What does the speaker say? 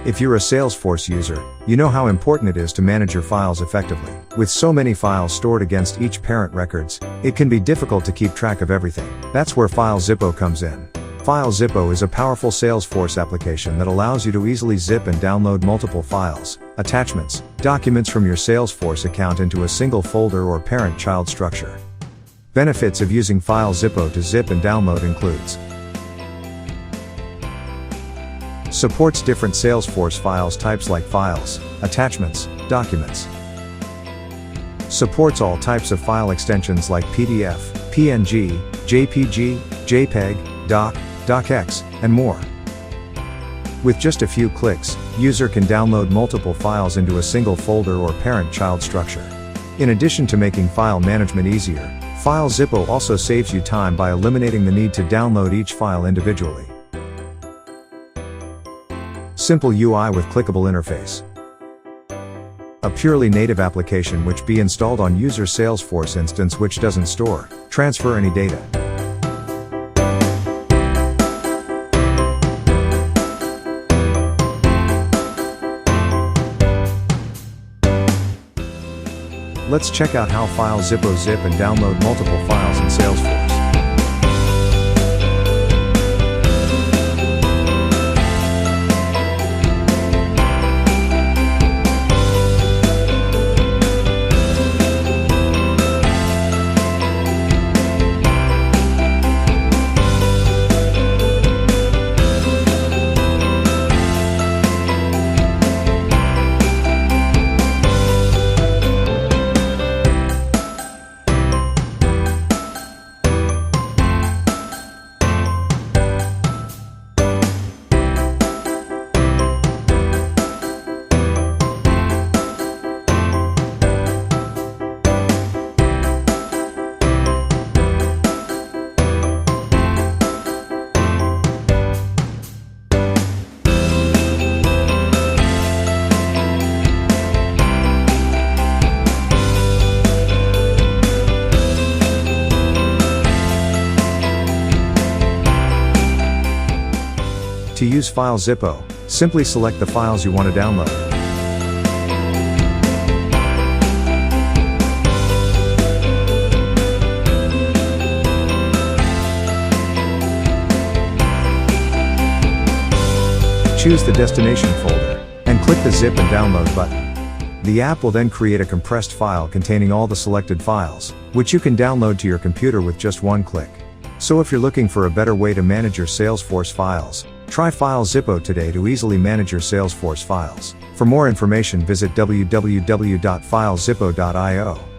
If you're a Salesforce user, you know how important it is to manage your files effectively. With so many files stored against each parent records, it can be difficult to keep track of everything. That's where FileZipo comes in. FileZipo is a powerful Salesforce application that allows you to easily zip and download multiple files, attachments, documents from your Salesforce account into a single folder or parent-child structure. Benefits of using FileZipo to zip and download includes: supports different Salesforce files types like files, attachments, documents. Supports all types of file extensions like PDF, PNG, JPG, JPEG, DOC, DocX, and more. With just a few clicks, user can download multiple files into a single folder or parent-child structure. In addition to making file management easier, FileZipo also saves you time by eliminating the need to download each file individually. Simple UI with clickable interface. A purely native application which be installed on user Salesforce instance which doesn't store, transfer any data. Let's check out how FileZipo zip and download multiple files in Salesforce. To use FileZipo, simply select the files you want to download. Choose the destination folder, and click the Zip and Download button. The app will then create a compressed file containing all the selected files, which you can download to your computer with just one click. So if you're looking for a better way to manage your Salesforce files, try FileZipo today to easily manage your Salesforce files. For more information, visit www.filezippo.io.